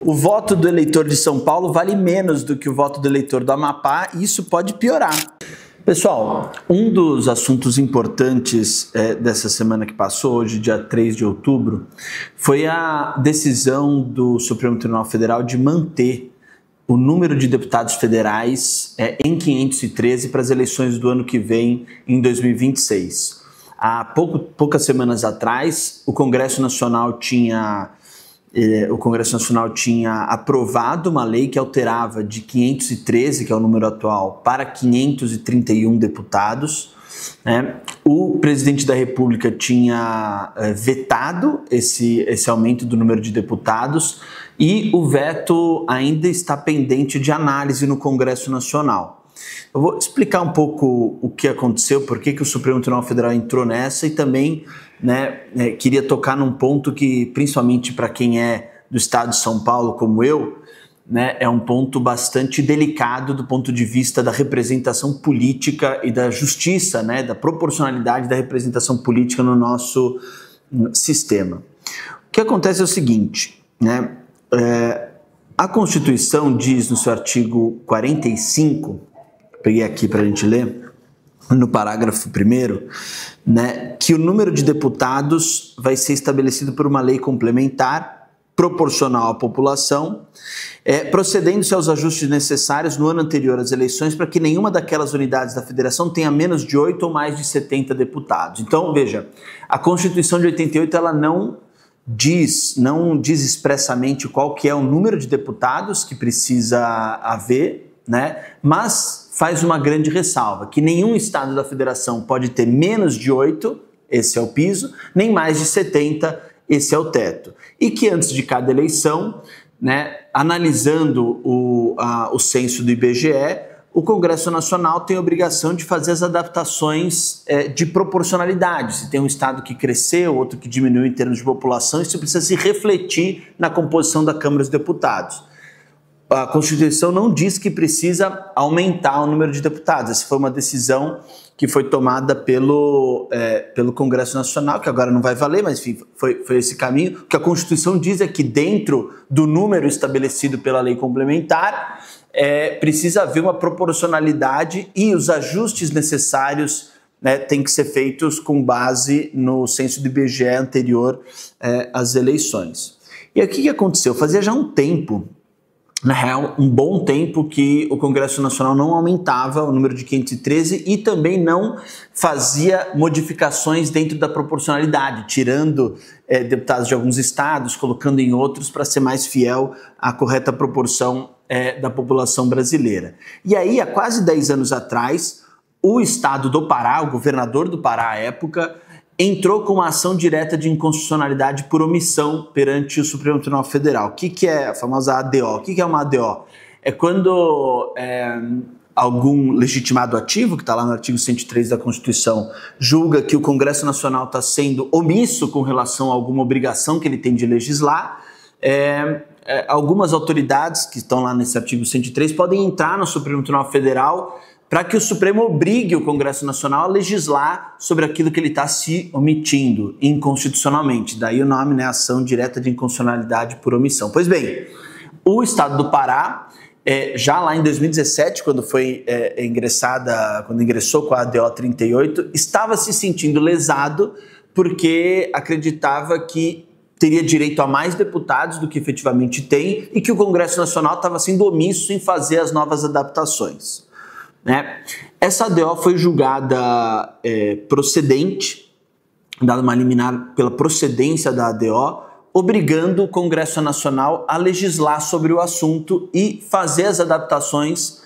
O voto do eleitor de São Paulo vale menos do que o voto do eleitor do Amapá e isso pode piorar. Pessoal, um dos assuntos importantes dessa semana que passou, hoje dia 3 de outubro, foi a decisão do Supremo Tribunal Federal de manter o número de deputados federais em 513 para as eleições do ano que vem, em 2026. Há poucas semanas atrás, o Congresso Nacional tinha aprovado uma lei que alterava de 513, que é o número atual, para 531 deputados. O presidente da República tinha vetado esse aumento do número de deputados e o veto ainda está pendente de análise no Congresso Nacional. Eu vou explicar um pouco o que aconteceu, por que o Supremo Tribunal Federal entrou nessa e também queria tocar num ponto que, principalmente para quem é do estado de São Paulo, como eu, é um ponto bastante delicado do ponto de vista da representação política e da justiça, da proporcionalidade da representação política no nosso sistema. O que acontece é o seguinte, a Constituição diz no seu artigo 45, peguei aqui para a gente ler, no parágrafo 1º, que o número de deputados vai ser estabelecido por uma lei complementar, proporcional à população, procedendo-se aos ajustes necessários no ano anterior às eleições para que nenhuma daquelas unidades da federação tenha menos de 8 ou mais de 70 deputados. Então, veja, a Constituição de 88 ela não diz expressamente qual que é o número de deputados que precisa haver, mas faz uma grande ressalva, que nenhum estado da federação pode ter menos de 8, esse é o piso, nem mais de 70, esse é o teto. E que antes de cada eleição, analisando o censo do IBGE, o Congresso Nacional tem a obrigação de fazer as adaptações de proporcionalidade. Se tem um estado que cresceu, outro que diminuiu em termos de população, isso precisa se refletir na composição da Câmara dos Deputados. A Constituição não diz que precisa aumentar o número de deputados. Essa foi uma decisão que foi tomada pelo Congresso Nacional, que agora não vai valer, mas enfim, foi esse caminho. O que a Constituição diz é que dentro do número estabelecido pela lei complementar, precisa haver uma proporcionalidade e os ajustes necessários têm que ser feitos com base no censo do IBGE anterior às eleições. E aí, o que aconteceu? Fazia já um tempo, na real, um bom tempo que o Congresso Nacional não aumentava o número de 513 e também não fazia modificações dentro da proporcionalidade, tirando deputados de alguns estados, colocando em outros para ser mais fiel à correta proporção da população brasileira. E aí, há quase 10 anos atrás, o estado do Pará, o governador do Pará à época, entrou com uma ação direta de inconstitucionalidade por omissão perante o Supremo Tribunal Federal. O que é a famosa ADO? O que é uma ADO? É quando algum legitimado ativo, que está lá no artigo 103 da Constituição, julga que o Congresso Nacional está sendo omisso com relação a alguma obrigação que ele tem de legislar. Algumas autoridades que estão lá nesse artigo 103 podem entrar no Supremo Tribunal Federal para que o Supremo obrigue o Congresso Nacional a legislar sobre aquilo que ele está se omitindo inconstitucionalmente. Daí o nome, ação direta de inconstitucionalidade por omissão. Pois bem, o estado do Pará, já lá em 2017, quando ingressou com a ADO 38, estava se sentindo lesado porque acreditava que teria direito a mais deputados do que efetivamente tem e que o Congresso Nacional estava sendo omisso em fazer as novas adaptações. Essa ADO foi julgada procedente, dada uma liminar pela procedência da ADO, obrigando o Congresso Nacional a legislar sobre o assunto e fazer as adaptações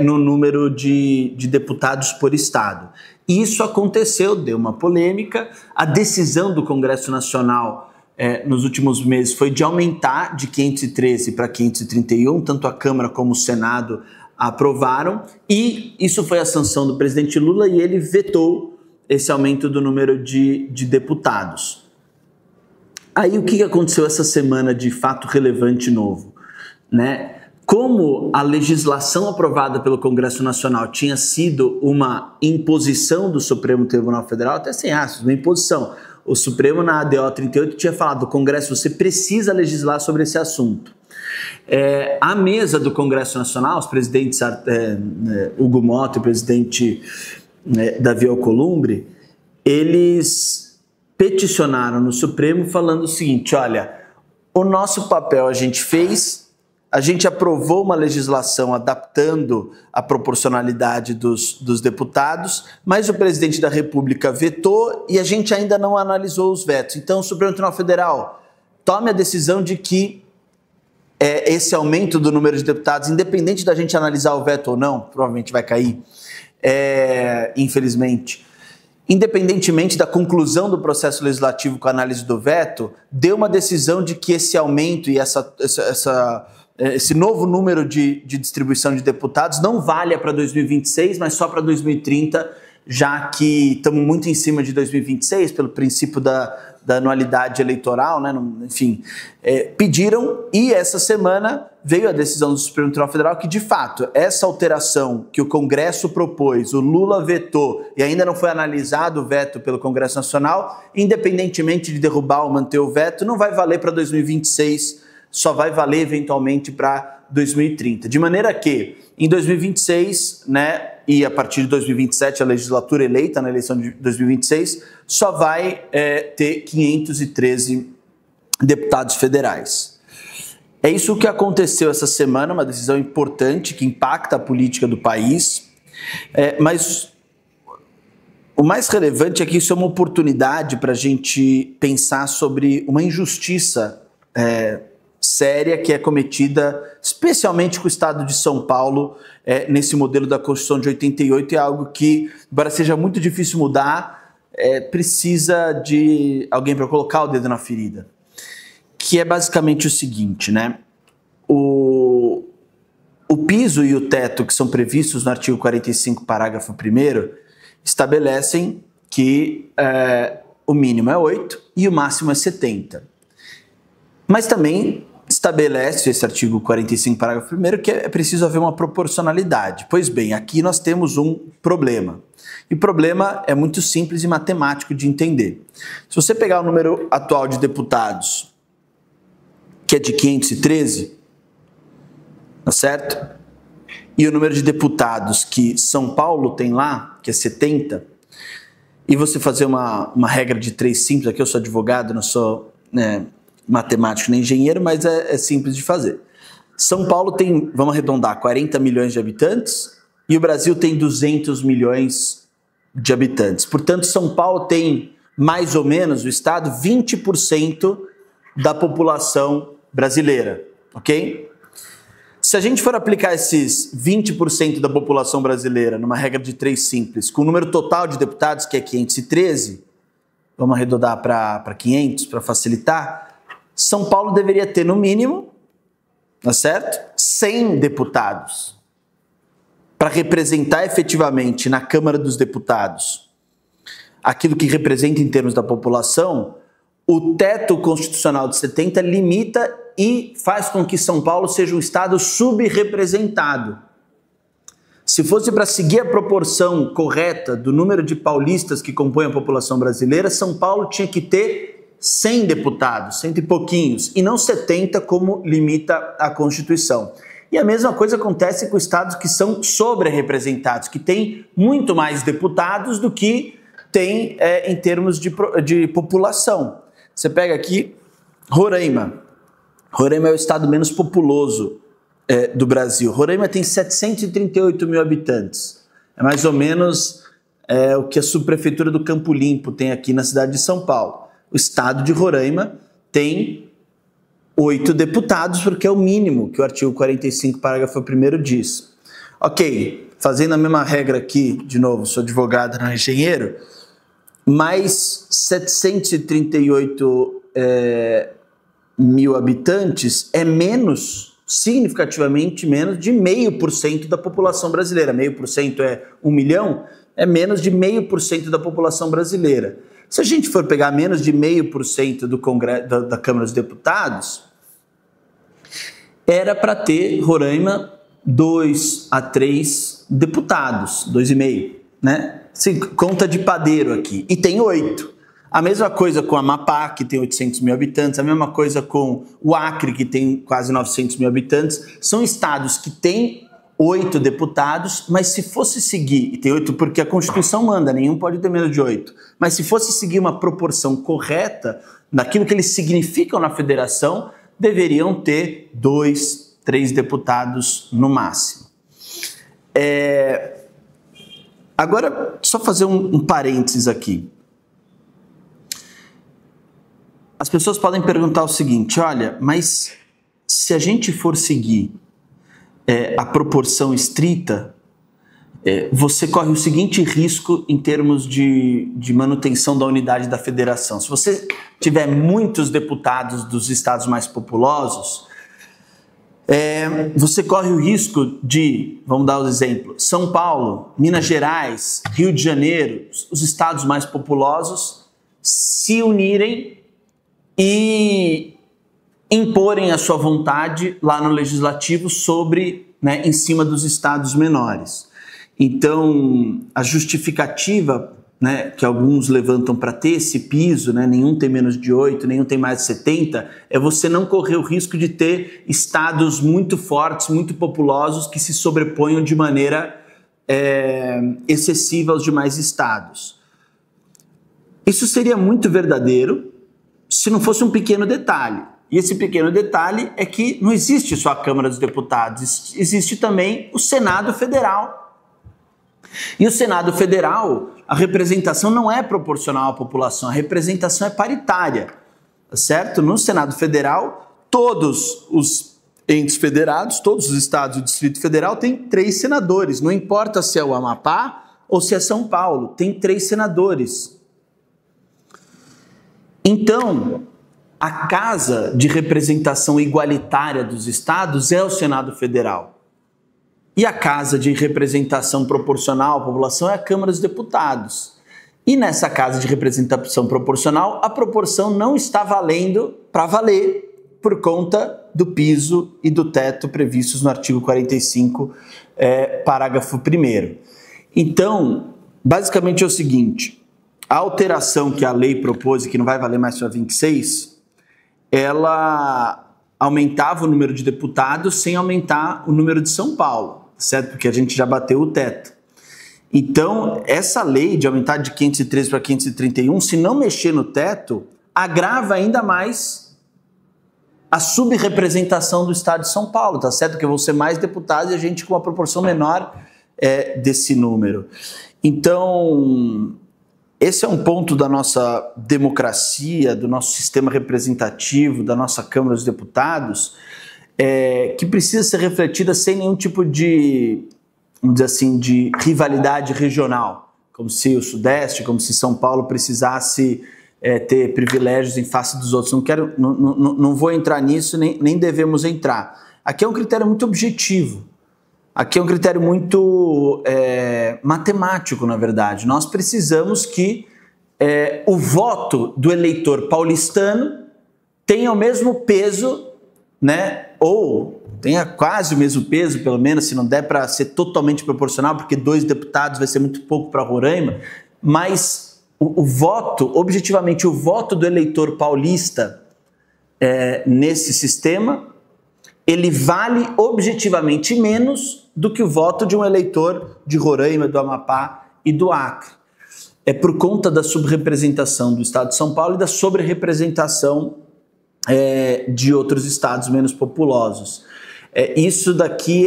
no número de deputados por estado. E isso aconteceu, deu uma polêmica. A decisão do Congresso Nacional nos últimos meses foi de aumentar de 513 para 531, tanto a Câmara como o Senado aprovaram, e isso foi a sanção do presidente Lula e ele vetou esse aumento do número de deputados. Aí o que aconteceu essa semana de fato relevante novo? Como a legislação aprovada pelo Congresso Nacional tinha sido uma imposição do Supremo Tribunal Federal, até sem aspas, uma imposição. O Supremo na ADO 38 tinha falado, o Congresso, você precisa legislar sobre esse assunto. A mesa do Congresso Nacional, os presidentes Hugo Mota e o presidente Davi Alcolumbre, eles peticionaram no Supremo falando o seguinte: olha, o nosso papel a gente fez, a gente aprovou uma legislação adaptando a proporcionalidade dos deputados, mas o presidente da República vetou e a gente ainda não analisou os vetos. Então, o Supremo Tribunal Federal tome a decisão de que esse aumento do número de deputados, independente da gente analisar o veto ou não, provavelmente vai cair, infelizmente, independentemente da conclusão do processo legislativo com a análise do veto, deu uma decisão de que esse aumento e esse novo número de distribuição de deputados não valha para 2026, mas só para 2030, já que estamos muito em cima de 2026, pelo princípio da anualidade eleitoral, né? Enfim, pediram, e essa semana veio a decisão do Supremo Tribunal Federal que, de fato, essa alteração que o Congresso propôs, o Lula vetou e ainda não foi analisado o veto pelo Congresso Nacional, independentemente de derrubar ou manter o veto, não vai valer para 2026, só vai valer eventualmente para 2030. De maneira que, em 2026, né, e a partir de 2027, a legislatura eleita na eleição de 2026, só vai ter 513 deputados federais. É isso que aconteceu essa semana, uma decisão importante que impacta a política do país, mas o mais relevante é que isso é uma oportunidade para a gente pensar sobre uma injustiça séria que é cometida especialmente com o estado de São Paulo nesse modelo da Constituição de 88, é algo que, embora seja muito difícil mudar, precisa de alguém para colocar o dedo na ferida, que é basicamente o seguinte, né? O piso e o teto que são previstos no artigo 45, parágrafo 1º, estabelecem que o mínimo é 8 e o máximo é 70. Mas também estabelece esse artigo 45, parágrafo 1º, que é preciso haver uma proporcionalidade. Pois bem, aqui nós temos um problema. E o problema é muito simples e matemático de entender. Se você pegar o número atual de deputados, que é de 513, tá certo? E o número de deputados que São Paulo tem lá, que é 70, e você fazer uma regra de 3 simples, aqui eu sou advogado, não sou matemático nem engenheiro, mas é simples de fazer. São Paulo tem, vamos arredondar, 40 milhões de habitantes e o Brasil tem 200 milhões de habitantes. Portanto, São Paulo tem mais ou menos, o estado, 20% da população brasileira, ok? Se a gente for aplicar esses 20% da população brasileira numa regra de 3 simples, com o número total de deputados, que é 513, vamos arredondar para 500 para facilitar, São Paulo deveria ter, no mínimo, tá certo? 100 deputados para representar efetivamente na Câmara dos Deputados aquilo que representa em termos da população. O teto constitucional de 70 limita e faz com que São Paulo seja um estado subrepresentado. Se fosse para seguir a proporção correta do número de paulistas que compõem a população brasileira, São Paulo tinha que ter 100 deputados, 100 e pouquinhos, e não 70 como limita a Constituição. E a mesma coisa acontece com estados que são sobre-representados, que têm muito mais deputados do que tem em termos de população. Você pega aqui Roraima. Roraima é o estado menos populoso do Brasil. Roraima tem 738 mil habitantes. É mais ou menos o que a subprefeitura do Campo Limpo tem aqui na cidade de São Paulo. O estado de Roraima tem 8 deputados, porque é o mínimo que o artigo 45, parágrafo 1º diz. Ok, fazendo a mesma regra aqui, de novo, sou advogado, não engenheiro, mais 738 mil habitantes é menos, significativamente menos, de 0,5% da população brasileira. 0,5% é 1 milhão, é menos de 0,5% da população brasileira. Se a gente for pegar menos de 0,5% do Congresso, da Câmara dos Deputados, era para ter Roraima 2 a 3 deputados, 2,5, né? Assim, conta de padeiro aqui. E tem 8. A mesma coisa com o Amapá, que tem 800 mil habitantes, a mesma coisa com o Acre, que tem quase 900 mil habitantes. São estados que têm 8 deputados, mas se fosse seguir, e tem 8 porque a Constituição manda, nenhum pode ter menos de 8, mas se fosse seguir uma proporção correta daquilo que eles significam na federação, deveriam ter 2, 3 deputados no máximo. Agora, só fazer um parênteses aqui. As pessoas podem perguntar o seguinte, olha, mas se a gente for seguir a proporção estrita, você corre o seguinte risco em termos de manutenção da unidade da federação. Se você tiver muitos deputados dos estados mais populosos, você corre o risco de, vamos dar o exemplo, São Paulo, Minas Gerais, Rio de Janeiro, os estados mais populosos, se unirem e imporem a sua vontade lá no legislativo em cima dos estados menores. Então, a justificativa, que alguns levantam para ter esse piso, nenhum tem menos de 8, nenhum tem mais de 70, é você não correr o risco de ter estados muito fortes, muito populosos, que se sobreponham de maneira excessiva aos demais estados. Isso seria muito verdadeiro se não fosse um pequeno detalhe. E esse pequeno detalhe é que não existe só a Câmara dos Deputados, existe também o Senado Federal. E o Senado Federal, a representação não é proporcional à população, a representação é paritária, certo? No Senado Federal, todos os entes federados, todos os estados do Distrito Federal têm 3 senadores, não importa se é o Amapá ou se é São Paulo, tem 3 senadores. Então, a casa de representação igualitária dos estados é o Senado Federal. E a casa de representação proporcional à população é a Câmara dos Deputados. E nessa casa de representação proporcional, a proporção não está valendo para valer por conta do piso e do teto previstos no artigo 45, parágrafo 1º. Então, basicamente é o seguinte, a alteração que a lei propôs e que não vai valer mais para 26, ela aumentava o número de deputados sem aumentar o número de São Paulo, certo? Porque a gente já bateu o teto. Então, essa lei de aumentar de 513 para 531, se não mexer no teto, agrava ainda mais a subrepresentação do estado de São Paulo, tá certo? Porque vão ser mais deputados e a gente com uma proporção menor desse número. Então, esse é um ponto da nossa democracia, do nosso sistema representativo, da nossa Câmara dos Deputados, que precisa ser refletida sem nenhum tipo de, vamos dizer assim, de rivalidade regional, como se o Sudeste, como se São Paulo precisasse ter privilégios em face dos outros. Não vou entrar nisso, nem devemos entrar. Aqui é um critério muito objetivo. Aqui é um critério muito matemático, na verdade. Nós precisamos que o voto do eleitor paulistano tenha o mesmo peso, ou tenha quase o mesmo peso, pelo menos, se não der para ser totalmente proporcional, porque 2 deputados vai ser muito pouco para Roraima, mas o voto, objetivamente, o voto do eleitor paulista nesse sistema, ele vale objetivamente menos do que o voto de um eleitor de Roraima, do Amapá e do Acre. É por conta da subrepresentação do estado de São Paulo e da sobre-representação de outros estados menos populosos. Isso daqui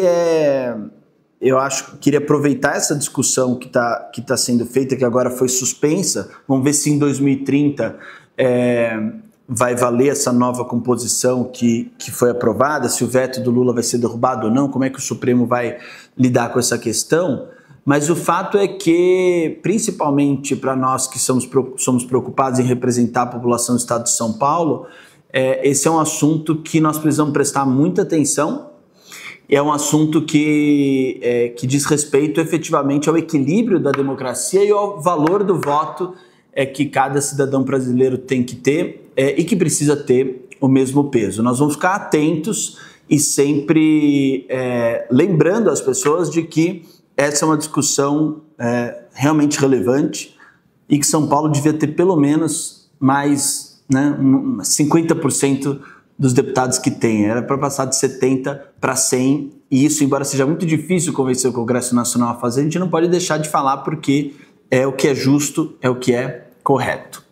eu acho que queria aproveitar essa discussão que tá sendo feita, que agora foi suspensa. Vamos ver se em 2030 vai valer essa nova composição que foi aprovada, se o veto do Lula vai ser derrubado ou não, como é que o Supremo vai lidar com essa questão. Mas o fato é que, principalmente para nós que somos preocupados em representar a população do estado de São Paulo, esse é um assunto que nós precisamos prestar muita atenção. É um assunto que diz respeito efetivamente ao equilíbrio da democracia e ao valor do voto que cada cidadão brasileiro tem que ter e que precisa ter o mesmo peso. Nós vamos ficar atentos e sempre lembrando as pessoas de que essa é uma discussão realmente relevante, e que São Paulo devia ter pelo menos mais, né, 50% dos deputados que tem. Era para passar de 70 para 100, e isso, embora seja muito difícil convencer o Congresso Nacional a fazer, a gente não pode deixar de falar porque é o que é justo, é o que é correto.